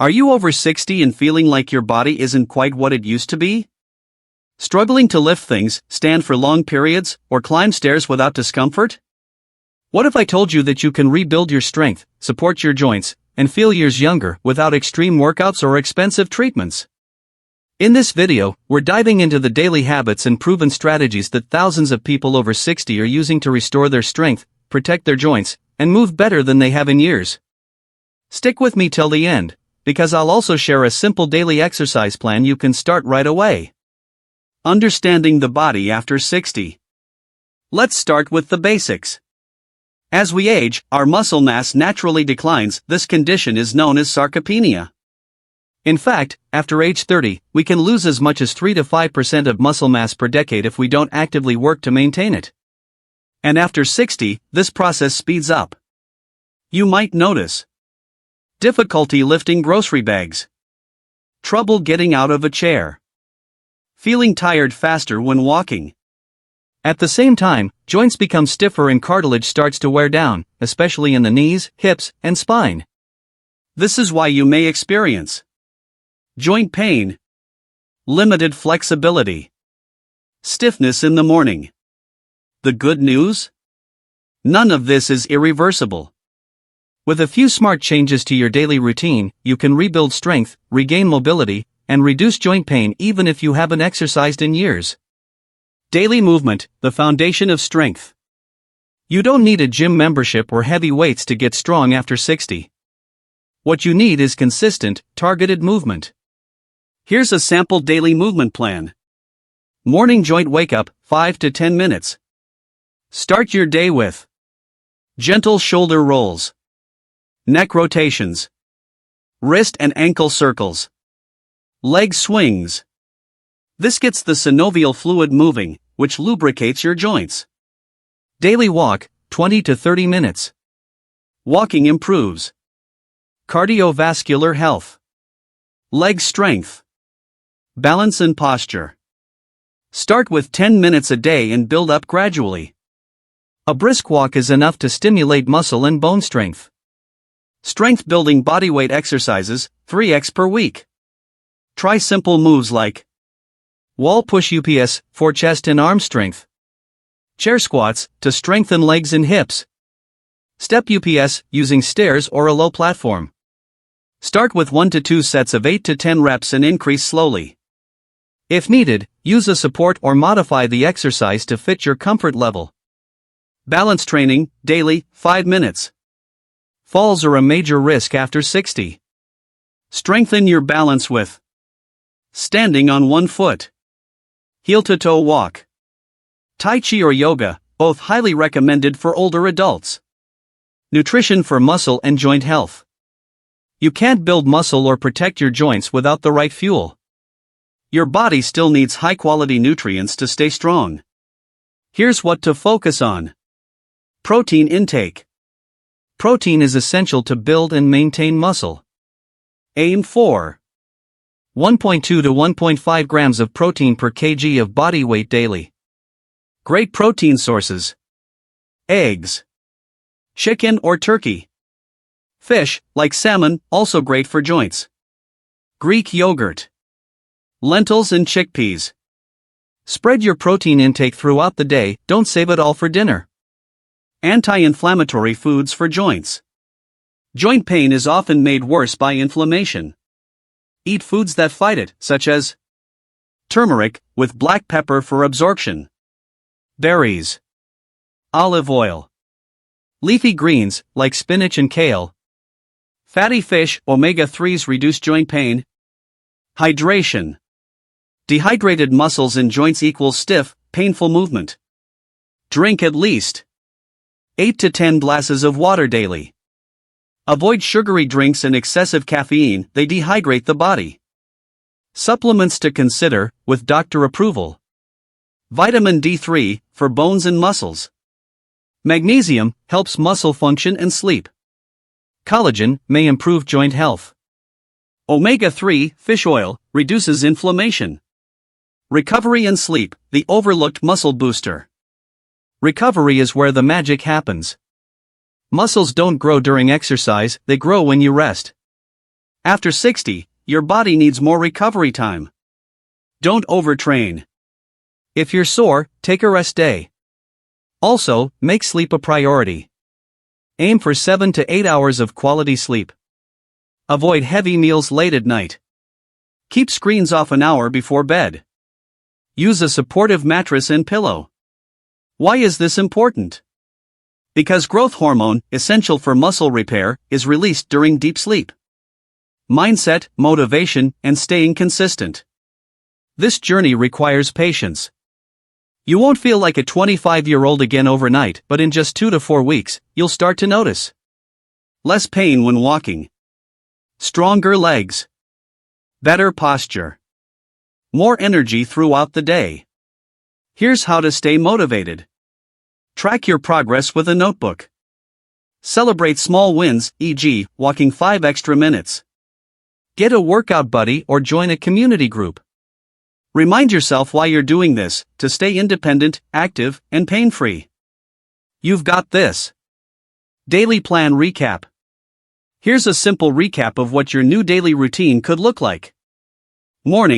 Are you over 60 and feeling like your body isn't quite what it used to be? Struggling to lift things, stand for long periods, or climb stairs without discomfort? What if I told you that you can rebuild your strength, support your joints, and feel years younger without extreme workouts or expensive treatments? In this video, we're diving into the daily habits and proven strategies that thousands of people over 60 are using to restore their strength, protect their joints, and move better than they have in years. Stick with me till the end, because I'll also share a simple daily exercise plan you can start right away. Understanding the body after 60. Let's start with the basics. As we age, our muscle mass naturally declines. This condition is known as sarcopenia. In fact, after age 30, we can lose as much as 3 to 5% of muscle mass per decade if we don't actively work to maintain it. And after 60, this process speeds up. You might notice difficulty lifting grocery bags, trouble getting out of a chair, feeling tired faster when walking. At the same time, joints become stiffer and cartilage starts to wear down, especially in the knees, hips, and spine. This is why you may experience joint pain, limited flexibility, stiffness in the morning. The good news? None of this is irreversible. With a few smart changes to your daily routine, you can rebuild strength, regain mobility, and reduce joint pain even if you haven't exercised in years. Daily movement, the foundation of strength. You don't need a gym membership or heavy weights to get strong after 60. What you need is consistent, targeted movement. Here's a sample daily movement plan. Morning joint wake up, 5 to 10 minutes. Start your day with gentle shoulder rolls, neck rotations, wrist and ankle circles, leg swings. This gets the synovial fluid moving, which lubricates your joints. Daily walk, 20 to 30 minutes. Walking improves cardiovascular health, leg strength, balance and posture. Start with 10 minutes a day and build up gradually. A brisk walk is enough to stimulate muscle and bone strength. Strength building bodyweight exercises, 3x per week. Try simple moves like wall push UPS for chest and arm strength, chair squats to strengthen legs and hips, step UPS using stairs or a low platform. Start with 1 to 2 sets of 8 to 10 reps and increase slowly. If needed, use a support or modify the exercise to fit your comfort level. Balance training, daily, 5 minutes. Falls are a major risk after 60. Strengthen your balance with standing on one foot, heel-to-toe walk, Tai Chi or yoga, both highly recommended for older adults. Nutrition for muscle and joint health. You can't build muscle or protect your joints without the right fuel. Your body still needs high-quality nutrients to stay strong. Here's what to focus on. Protein intake. Protein is essential to build and maintain muscle. Aim for 1.2 to 1.5 grams of protein per kg of body weight daily. Great protein sources: eggs, chicken or turkey, fish, like salmon, also great for joints, Greek yogurt, lentils and chickpeas. Spread your protein intake throughout the day, don't save it all for dinner. Anti-inflammatory foods for joints. Joint pain is often made worse by inflammation. Eat foods that fight it, such as turmeric, with black pepper for absorption, berries, olive oil, leafy greens, like spinach and kale, fatty fish, omega-3s reduce joint pain. Hydration. Dehydrated muscles and joints equals stiff, painful movement. Drink at least 8 to 10 glasses of water daily. Avoid sugary drinks and excessive caffeine, they dehydrate the body. Supplements to consider, with doctor approval. Vitamin D3, for bones and muscles. Magnesium, helps muscle function and sleep. Collagen, may improve joint health. Omega-3, fish oil, reduces inflammation. Recovery and sleep, the overlooked muscle booster. Recovery is where the magic happens. Muscles don't grow during exercise, they grow when you rest. After 60, your body needs more recovery time. Don't overtrain. If you're sore, take a rest day. Also, make sleep a priority. Aim for 7 to 8 hours of quality sleep. Avoid heavy meals late at night. Keep screens off an hour before bed. Use a supportive mattress and pillow. Why is this important? Because growth hormone, essential for muscle repair, is released during deep sleep. Mindset, motivation, and staying consistent. This journey requires patience. You won't feel like a 25-year-old again overnight, but in just 2 to 4 weeks, you'll start to notice less pain when walking, stronger legs, better posture, more energy throughout the day. Here's how to stay motivated. Track your progress with a notebook. Celebrate small wins, e.g., walking 5 extra minutes. Get a workout buddy or join a community group. Remind yourself why you're doing this, to stay independent, active, and pain-free. You've got this. Daily plan recap. Here's a simple recap of what your new daily routine could look like. Morning.